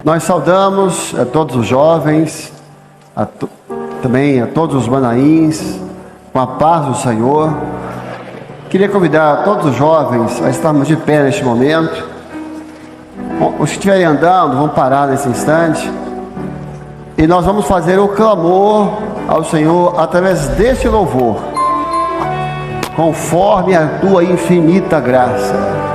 Nós saudamos a todos os jovens, também a todos os manaíns, com a paz do Senhor. Queria convidar todos os jovens a estarmos de pé neste momento. Os que estiverem andando, vão parar nesse instante. E nós vamos fazer o clamor ao Senhor através deste louvor, conforme a tua infinita graça. Graça.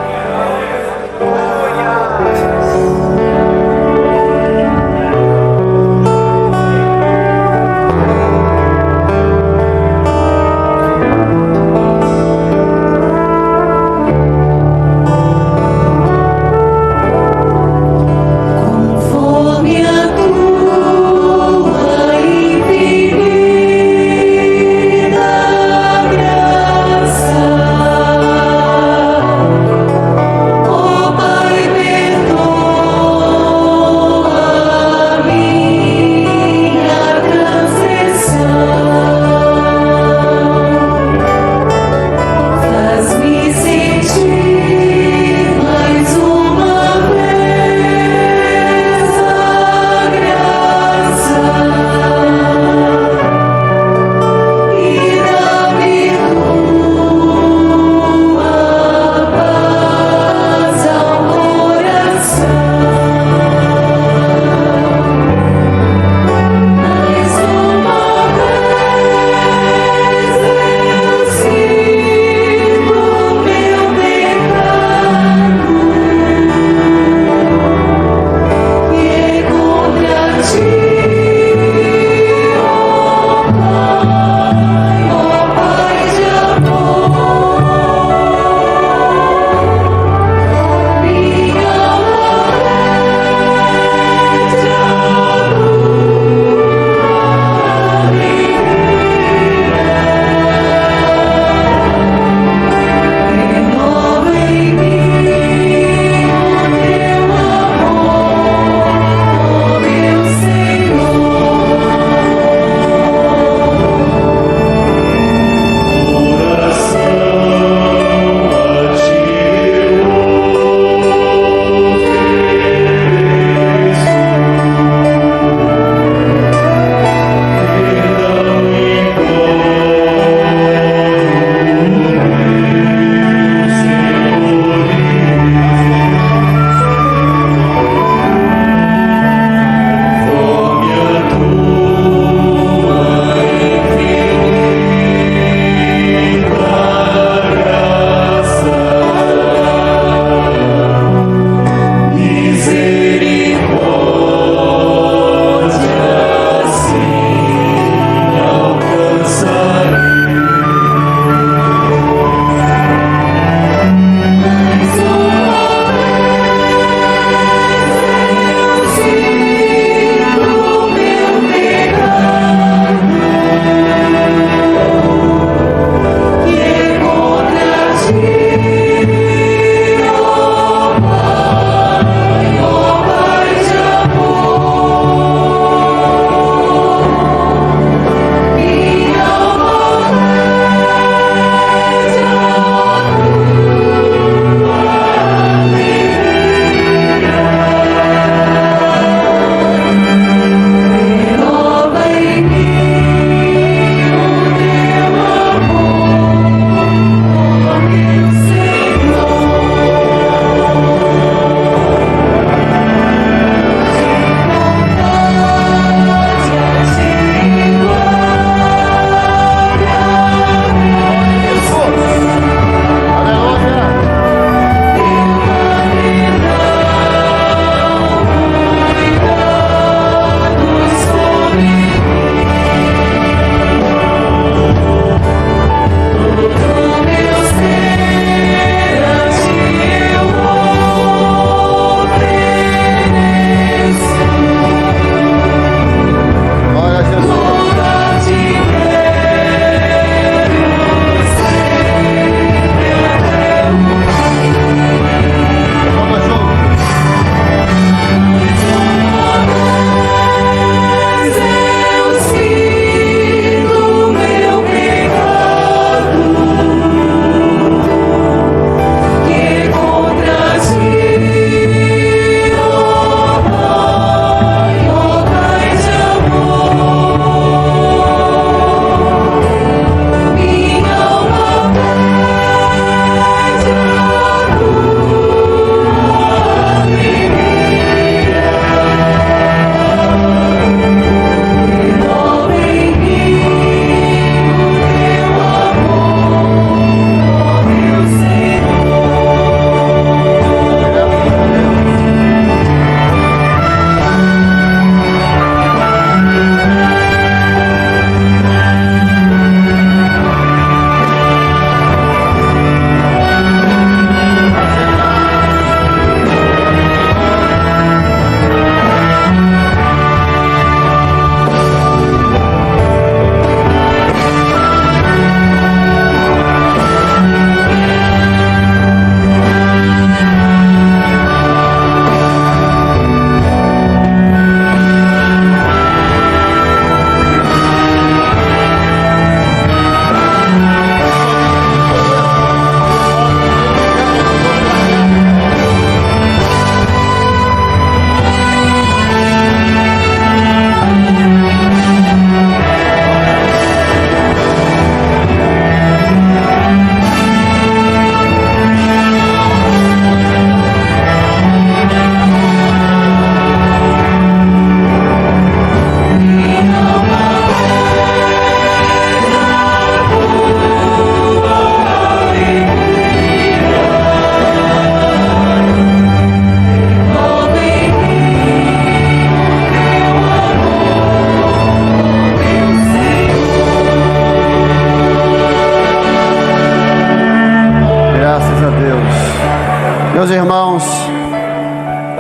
irmãos,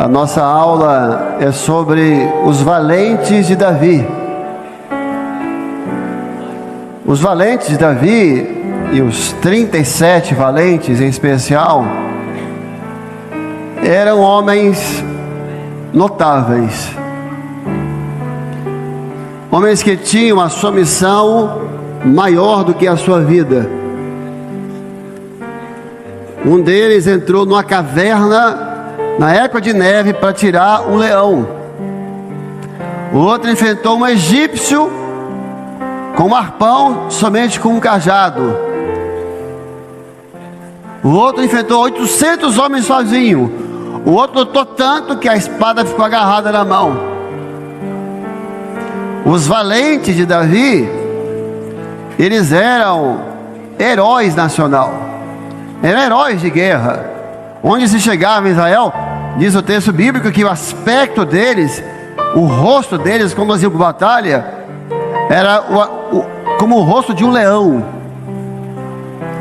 a nossa aula é sobre os valentes de Davi. Os valentes de Davi, e os 37 valentes em especial, eram homens notáveis. Homens que tinham a sua missão maior do que a sua vida. Um deles entrou numa caverna na época de neve para tirar um leão. O outro enfrentou um egípcio com um arpão somente com um cajado. O outro enfrentou 800 homens sozinho. O outro lutou tanto que a espada ficou agarrada na mão. Os valentes de Davi, eles eram heróis nacional. Eram heróis de guerra. Onde se chegava em Israel, diz o texto bíblico que o aspecto deles, o rosto deles, quando eles iam para a batalha, era como o rosto de um leão.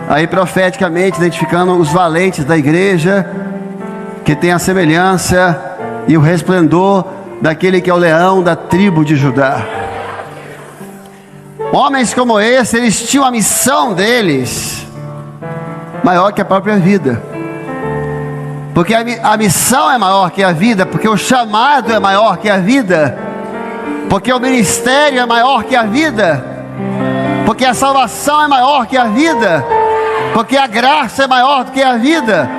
Aí profeticamente identificando os valentes da igreja, que tem a semelhança e o resplendor daquele que é o leão da tribo de Judá. Homens como esse, eles tinham a missão deles maior que a própria vida. Porque a missão é maior que a vida, porque o chamado é maior que a vida, porque o ministério é maior que a vida, porque a salvação é maior que a vida, porque a graça é maior do que a vida,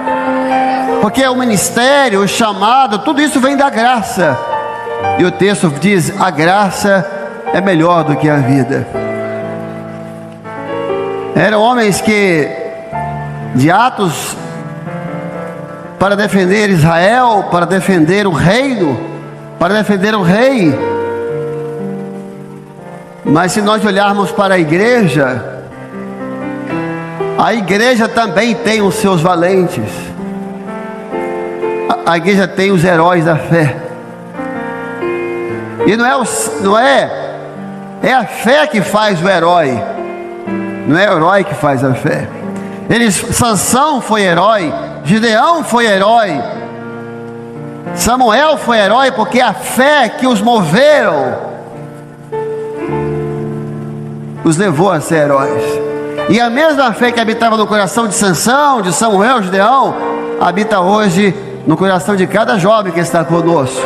porque o ministério, o chamado, tudo isso vem da graça. E o texto diz: a graça é melhor do que a vida. Eram homens que, de atos para defender Israel, para defender o reino, para defender o rei. Mas se nós olharmos para a igreja também tem os seus valentes. A igreja tem os heróis da fé. E é a fé que faz o herói. Não é o herói que faz a fé. Sansão foi herói, Gideão foi herói, Samuel foi herói, porque a fé que os moveram os levou a ser heróis. E a mesma fé que habitava no coração de Sansão, de Samuel, Gideão, habita hoje no coração de cada jovem que está conosco.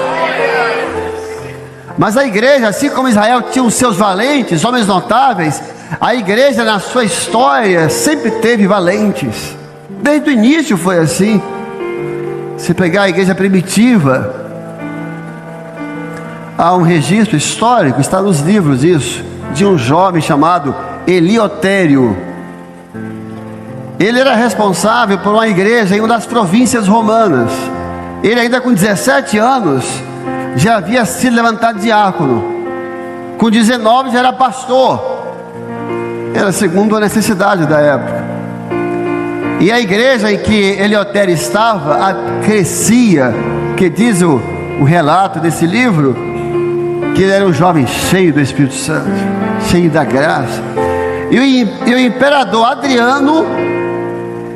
Mas a igreja, assim como Israel tinha os seus valentes, homens notáveis, a igreja na sua história sempre teve valentes. Desde o início foi assim. Se pegar a igreja primitiva, há um registro histórico, está nos livros isso, de um jovem chamado Eliotério. Ele era responsável por uma igreja em uma das províncias romanas. Ele ainda com 17 anos já havia sido levantado diácono. Com 19 já era pastor. Era segundo a necessidade da época. E a igreja em que Eliotério estava crescia, que diz o relato desse livro, que ele era um jovem cheio do Espírito Santo, cheio da graça. E o imperador Adriano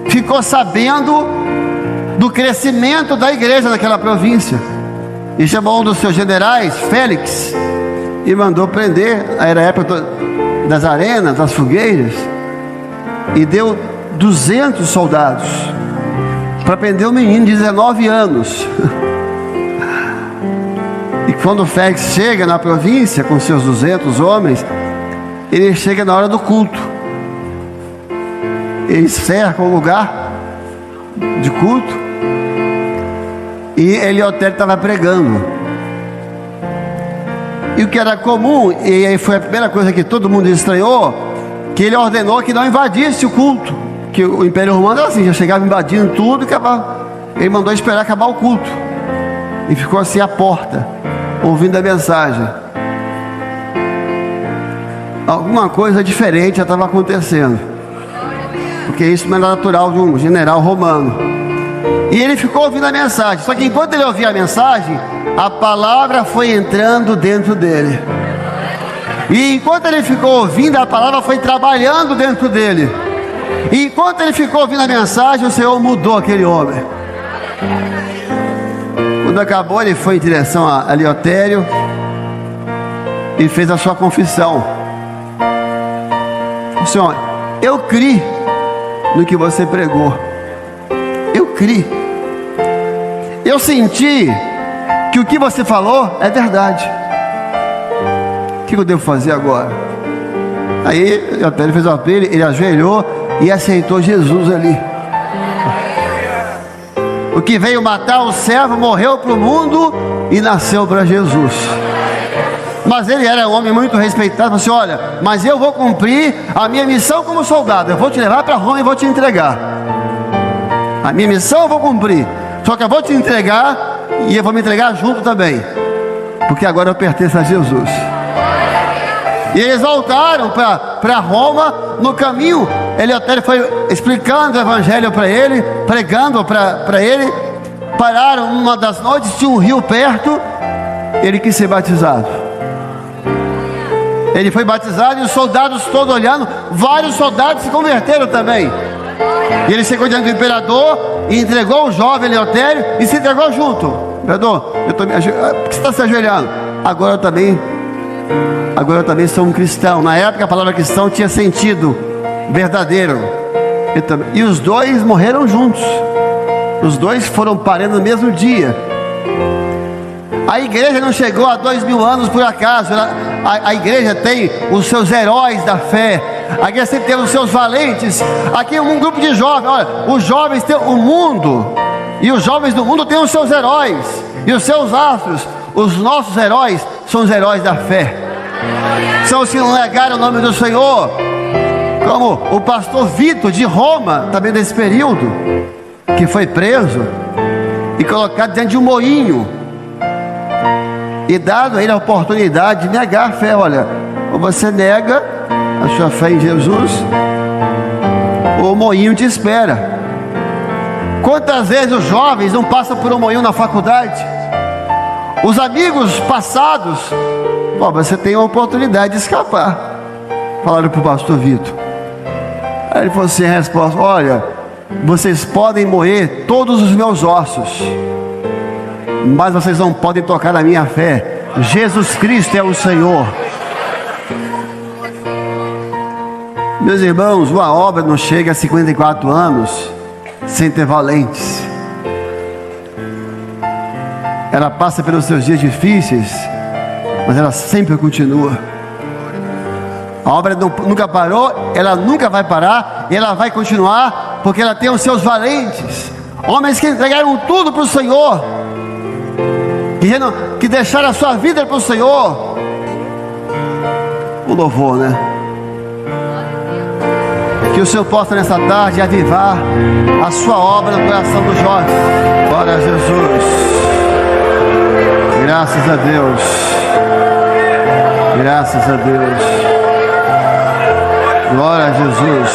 ficou sabendo do crescimento da igreja naquela província, e chamou um dos seus generais, Félix, e mandou prender. Era a época das arenas, das fogueiras, e deu 200 soldados para prender um menino de 19 anos. E quando Félix chega na província com seus 200 homens, ele chega na hora do culto. Eles cercam o lugar de culto e Eliotério estava pregando. E o que era comum, e aí foi a primeira coisa que todo mundo estranhou, que ele ordenou que não invadisse o culto. Que o Império Romano era assim, já chegava invadindo tudo e acabava. Ele mandou esperar acabar o culto. E ficou assim à porta, ouvindo a mensagem. Alguma coisa diferente já estava acontecendo, porque isso não era natural de um general romano. E ele ficou ouvindo a mensagem. Só que enquanto ele ouvia a mensagem, a palavra foi entrando dentro dele. E enquanto ele ficou ouvindo, a palavra foi trabalhando dentro dele. E enquanto ele ficou ouvindo a mensagem, o Senhor mudou aquele homem. Quando acabou, ele foi em direção a Eleutério e fez a sua confissão. Senhor, eu criei no que você pregou. Eu criei. Eu senti que o que você falou é verdade. O que eu devo fazer agora? Aí Eleutério fez o apelo, ele ajoelhou e aceitou Jesus ali. O que veio matar o servo morreu para o mundo e nasceu para Jesus. Mas ele era um homem muito respeitado. Falou assim: olha, mas eu vou cumprir a minha missão como soldado. Eu vou te levar para Roma e vou te entregar. A minha missão eu vou cumprir. Só que eu vou te entregar e eu vou me entregar junto também, porque agora eu pertenço a Jesus. E eles voltaram para Roma. No caminho, Eleutério foi explicando o evangelho para ele, pregando para ele. Pararam uma das noites, tinha um rio perto. Ele quis ser batizado. Ele foi batizado e os soldados todos olhando. Vários soldados se converteram também. E ele chegou diante do imperador e entregou o jovem Eleutério e se entregou junto. Imperador, por que você está se ajoelhando? Agora eu também sou um cristão. Na época a palavra cristão tinha sentido verdadeiro. E os dois morreram juntos. Os dois foram parando no mesmo dia. A igreja não chegou a 2000 anos por acaso. A igreja tem os seus heróis da fé. A igreja sempre tem os seus valentes. Aqui um grupo de jovens. Olha, os jovens têm o mundo, e os jovens do mundo têm os seus heróis e os seus astros. Os nossos heróis são os heróis da fé. São os que não negaram o nome do Senhor. Como o pastor Vitor de Roma, também desse período, que foi preso e colocado diante de um moinho e dado a ele a oportunidade de negar a fé. Olha, ou você nega a sua fé em Jesus, ou o moinho te espera. Quantas vezes os jovens não passam por um moinho na faculdade? Os amigos passados, você tem a oportunidade de escapar. Falaram para o pastor Vitor. Aí ele falou assim, a resposta: olha, vocês podem moer todos os meus ossos, mas vocês não podem tocar na minha fé. Jesus Cristo é o Senhor. Meus irmãos, uma obra não chega a 54 anos sem ter valentes. Ela passa pelos seus dias difíceis, mas ela sempre continua. A obra nunca parou, ela nunca vai parar, e ela vai continuar, porque ela tem os seus valentes, homens que entregaram tudo para o Senhor, que deixaram a sua vida para o Senhor. O louvor, né? Que o Senhor possa nessa tarde avivar a sua obra no coração do jovem. Glória a Jesus. Graças a Deus. Graças a Deus. Glória a Jesus.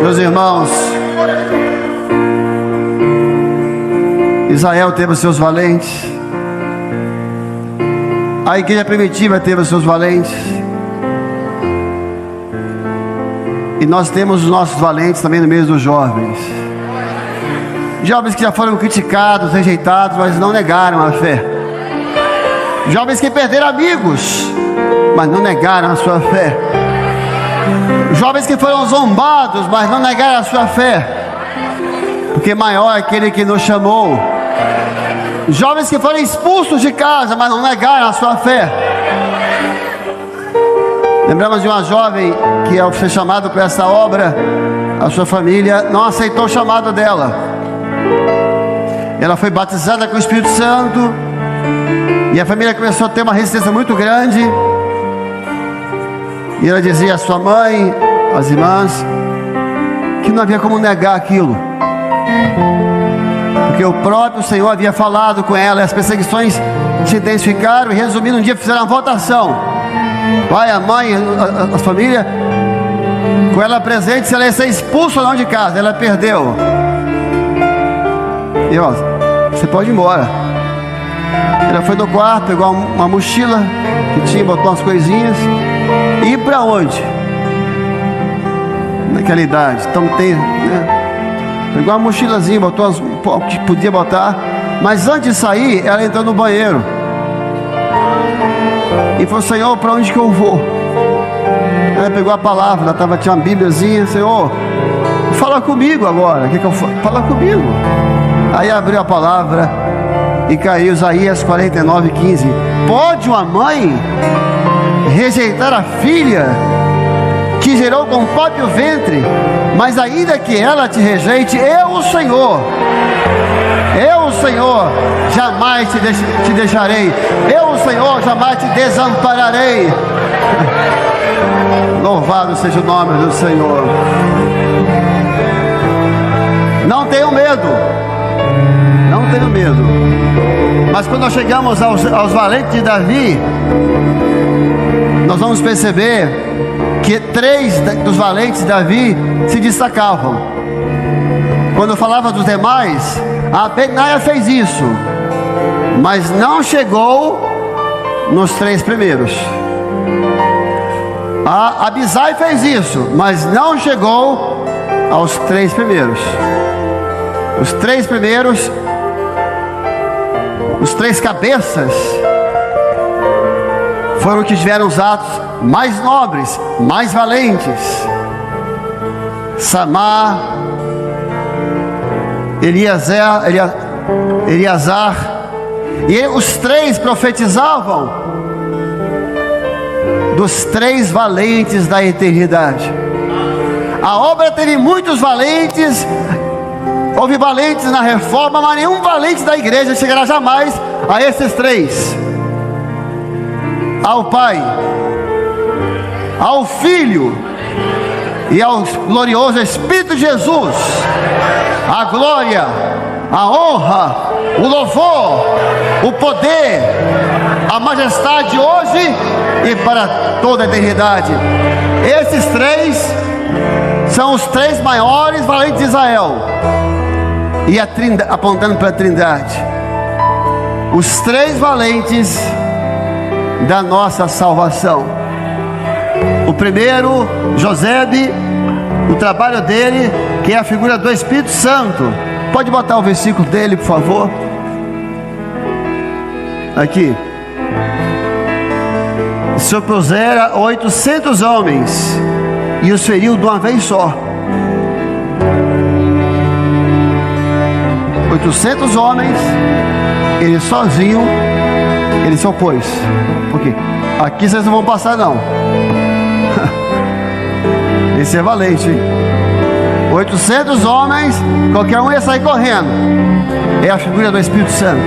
Meus irmãos, Israel teve os seus valentes. A igreja primitiva teve os seus valentes. E nós temos os nossos valentes também no meio dos jovens. Jovens que já foram criticados, rejeitados, mas não negaram a fé. Jovens que perderam amigos, mas não negaram a sua fé. Jovens que foram zombados, mas não negaram a sua fé, porque maior é aquele que nos chamou. Jovens que foram expulsos de casa, mas não negaram a sua fé. Lembramos de uma jovem que, ao ser chamada para essa obra, a sua família não aceitou o chamado dela. Ela foi batizada com o Espírito Santo, e a família começou a ter uma resistência muito grande. E ela dizia à sua mãe, às irmãs, que não havia como negar aquilo, porque o próprio Senhor havia falado com ela. E as perseguições se intensificaram, e resumindo, um dia fizeram uma votação. Pai, a mãe, a família, com ela presente, se ela ia ser expulsa ou não de casa. Ela perdeu. E ó, você pode ir embora. Ela foi no quarto, pegou uma mochila que tinha, botou umas coisinhas. E ir para onde? Naquela idade, então tem, né? Pegou uma mochilazinha, botou o que podia botar. Mas antes de sair, ela entrou no banheiro e falou: Senhor, para onde que eu vou? Ela pegou a palavra, tinha uma bíbliazinha. Senhor, fala comigo agora. O que eu faço? Fala comigo. Aí abriu a palavra e caiu Isaías 49:15. Pode uma mãe rejeitar a filha que gerou com o próprio ventre? Mas ainda que ela te rejeite, eu, o Senhor, jamais te deixarei. Eu, o Senhor, jamais te desampararei. Louvado seja o nome do Senhor. Não tenho medo. Não tenho medo. Mas quando nós chegamos aos valentes de Davi, nós vamos perceber que 3 dos valentes de Davi se destacavam. Quando eu falava dos demais, a Benaia fez isso, mas não chegou nos 3 primeiros. A Abisai fez isso, mas não chegou aos 3 primeiros. Os 3 primeiros, os 3 cabeças, foram os que tiveram os atos mais nobres, mais valentes. Samar, Eleazar, e os 3 profetizavam dos 3 valentes da eternidade. A obra teve muitos valentes. Houve valentes na reforma, mas nenhum valente da igreja chegará jamais a esses 3: ao Pai, ao Filho e ao glorioso Espírito de Jesus. A glória, a honra, o louvor, o poder, a majestade hoje e para toda a eternidade. Esses 3 são os 3 maiores valentes de Israel, e apontando para a Trindade, os 3 valentes da nossa salvação. O primeiro, Josebe, o trabalho dele, que é a figura do Espírito Santo. Pode botar o versículo dele, por favor. Aqui. Se opusera 800 homens e os feriu de uma vez só. 800 homens, ele sozinho, ele se opôs. Por quê? Aqui vocês não vão passar não. Esse é valente, hein? 800 homens, qualquer um ia sair correndo. É a figura do Espírito Santo.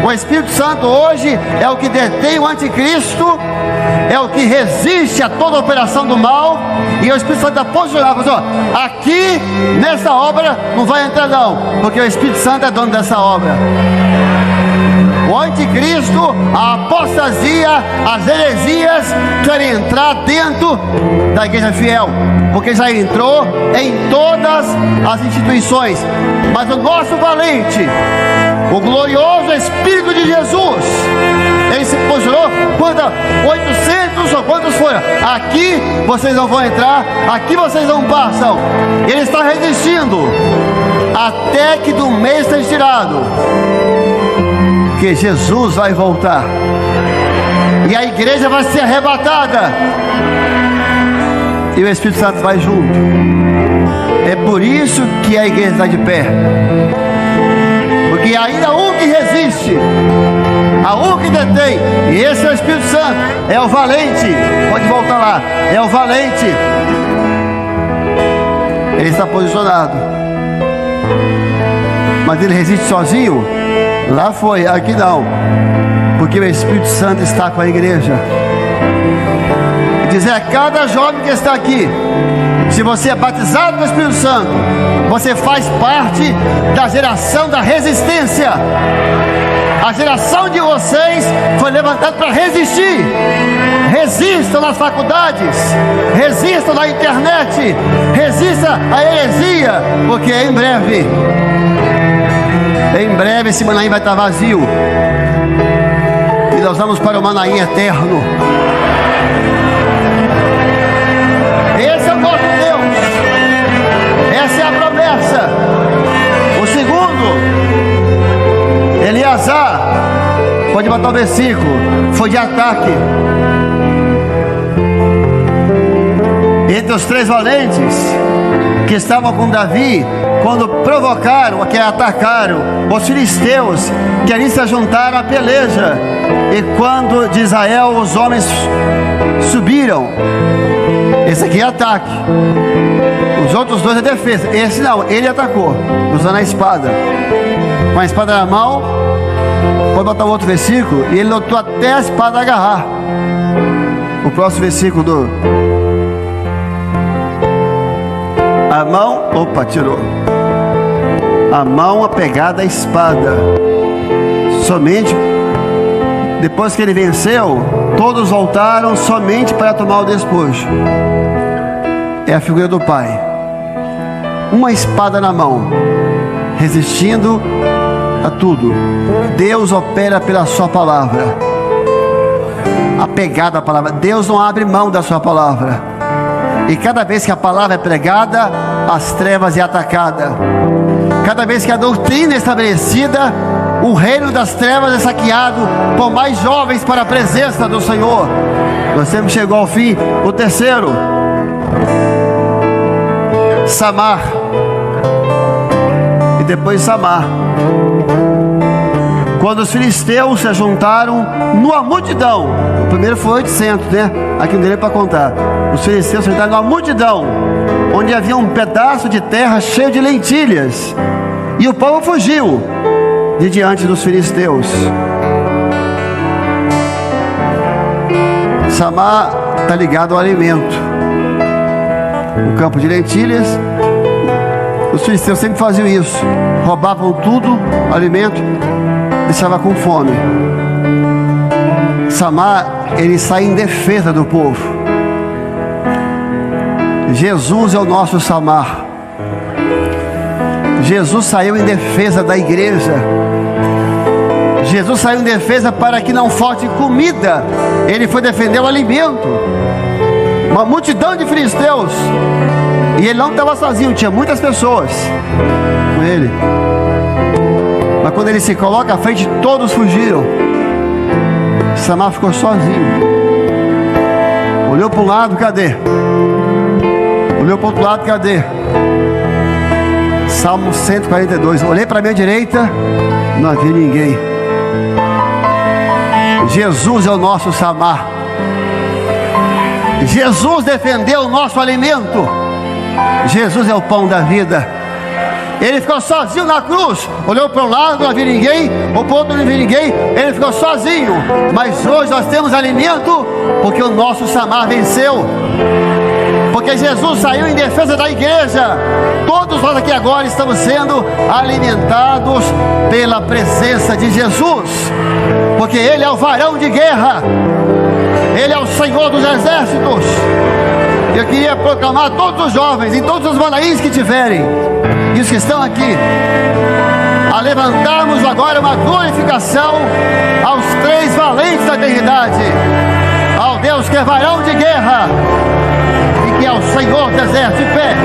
O Espírito Santo hoje é o que detém o anticristo, é o que resiste a toda operação do mal. E o Espírito Santo está posicionado, aqui nessa obra não vai entrar não, porque o Espírito Santo é dono dessa obra. O anticristo, a apostasia, as heresias querem entrar dentro da igreja fiel, porque já entrou em todas as instituições. Mas o nosso valente, o glorioso Espírito de Jesus, ele se posicionou. 800 ou quantos foram? Aqui vocês não vão entrar, aqui vocês não passam. Ele está resistindo até que do meio seja tirado, que Jesus vai voltar e a igreja vai ser arrebatada e o Espírito Santo vai junto. É por isso que a igreja está de pé, porque ainda há um que resiste, há um que detém, e esse é o Espírito Santo. É o valente. Pode voltar lá. É o valente. Ele está posicionado, mas ele resiste sozinho? Lá foi, aqui não, porque o Espírito Santo está com a igreja. E dizer a cada jovem que está aqui: se você é batizado no Espírito Santo, você faz parte da geração da resistência. A geração de vocês foi levantada para resistir. Resistam nas faculdades, resistam na internet, resistam à heresia, porque em breve esse Manaim vai estar vazio e nós vamos para o Manaim eterno. Esse é o nosso Deus, essa é a conversa. O segundo, Eleazar, pode botar o versículo, foi de ataque. Entre os 3 valentes que estavam com Davi, quando provocaram, que atacaram os filisteus, que ali se juntaram à peleja, e quando de Israel os homens subiram, esse aqui é ataque, os outros 2 é defesa, esse não, ele atacou, usando a espada, com a espada na mão. Pode botar o outro versículo, e ele lutou até a espada agarrar. O próximo versículo a mão, tirou. A mão apegada à espada. Somente depois que ele venceu, todos voltaram somente para tomar o despojo. É a figura do Pai. Uma espada na mão, resistindo a tudo. Deus opera pela sua palavra. Apegado à palavra. Deus não abre mão da sua palavra. E cada vez que a palavra é pregada, as trevas é atacada. Cada vez que a doutrina é estabelecida, o reino das trevas é saqueado por mais jovens para a presença do Senhor. Nós sempre chegou ao fim. O terceiro, Samar. E depois Samar. Quando os filisteus se juntaram numa multidão, o primeiro foi 800, né? Aqui não deu para contar. Os filisteus se juntaram numa multidão, onde havia um pedaço de terra cheio de lentilhas, e o povo fugiu de diante dos filisteus. Samar está ligado ao alimento. No campo de lentilhas, os filisteus sempre faziam isso, roubavam tudo, alimento, deixava com fome. Samar, ele sai em defesa do povo. Jesus é o nosso Samar. Jesus saiu em defesa da igreja. Jesus saiu em defesa para que não falte comida. Ele foi defender o alimento. Uma multidão de filisteus, e ele não estava sozinho, tinha muitas pessoas com ele. Mas quando ele se coloca à frente, todos fugiram. Samar ficou sozinho. Olhou para um lado, cadê? Olhou para o outro lado, cadê? Salmo 142. Olhei para a minha direita, não havia ninguém. Jesus é o nosso Samar. Jesus defendeu o nosso alimento. Jesus é o pão da vida. Ele ficou sozinho na cruz. Olhou para um lado, não havia ninguém. Ou para o outro, não havia ninguém. Ele ficou sozinho. Mas hoje nós temos alimento, porque o nosso Samar venceu. Porque Jesus saiu em defesa da igreja. Todos nós aqui agora estamos sendo alimentados pela presença de Jesus. Porque Ele é o varão de guerra. Ele é o Senhor dos exércitos. Eu queria proclamar a todos os jovens, em todos os manaís que tiverem, e os que estão aqui, a levantarmos agora uma glorificação aos 3 valentes da eternidade, ao Deus que é varão de guerra e que é o Senhor dos exércitos. De pé.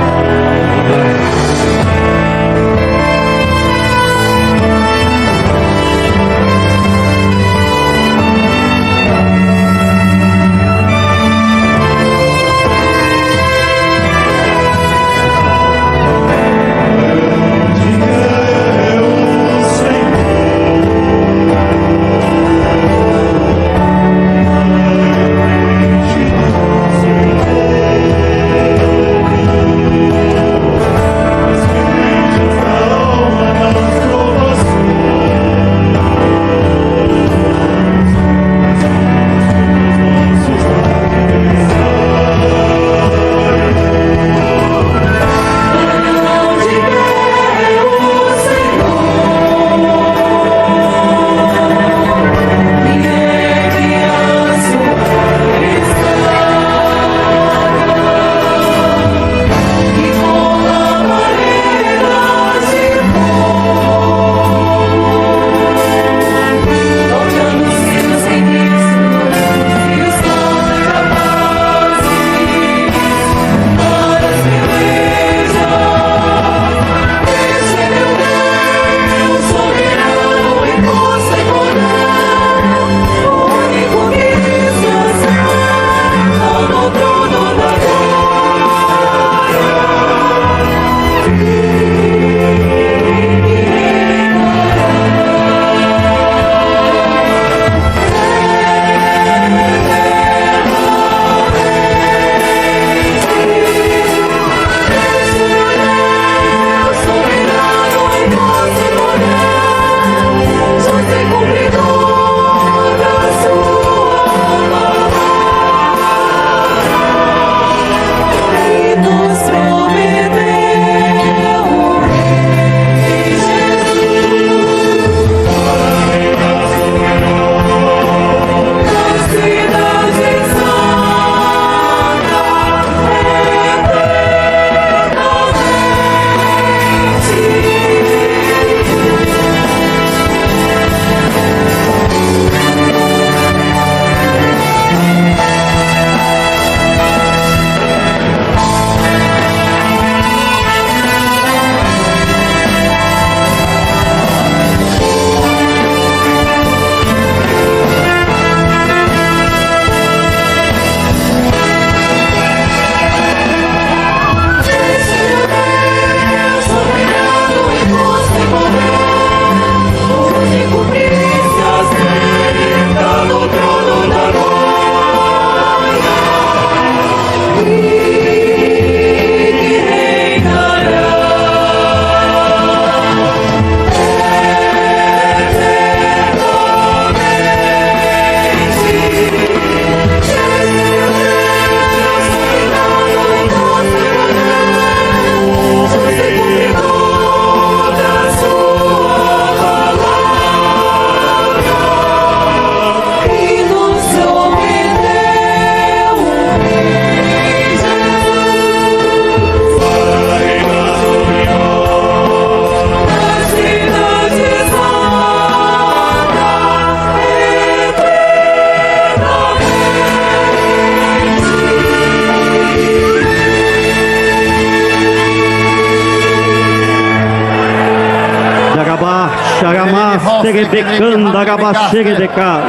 Rabaste, Becanda, Rabaste, Decas.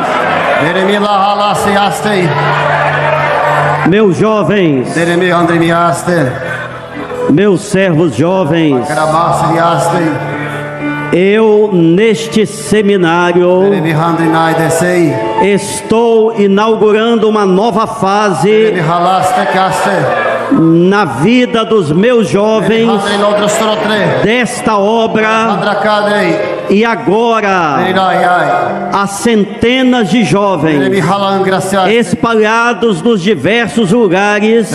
Meus jovens, meus servos jovens, eu neste seminário estou inaugurando uma nova fase na vida dos meus jovens desta obra. E agora há centenas de jovens espalhados nos diversos lugares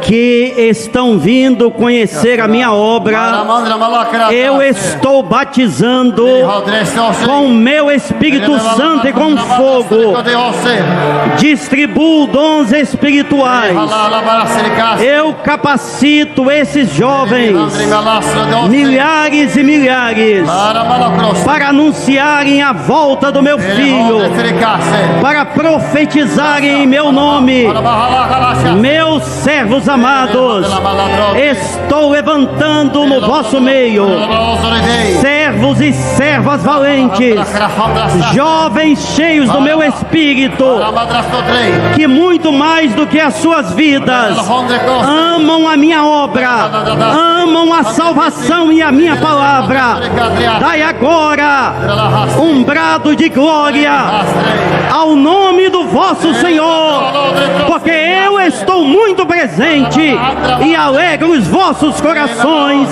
que estão vindo conhecer a minha obra. Eu estou batizando com o meu Espírito Santo e com fogo. Distribuo dons espirituais. Eu capacito esses jovens, milhares e milhares, para anunciarem a volta do meu filho, para profetizarem em meu nome. Meus servos amados, estou levantando no vosso meio servos e servas valentes, jovens cheios do meu espírito, que muito mais do que as suas vidas amam a minha obra, amam a salvação e a minha palavra. Dai agora um brado de glória ao nome do vosso Senhor, porque eu estou muito presente e alegro os vossos corações.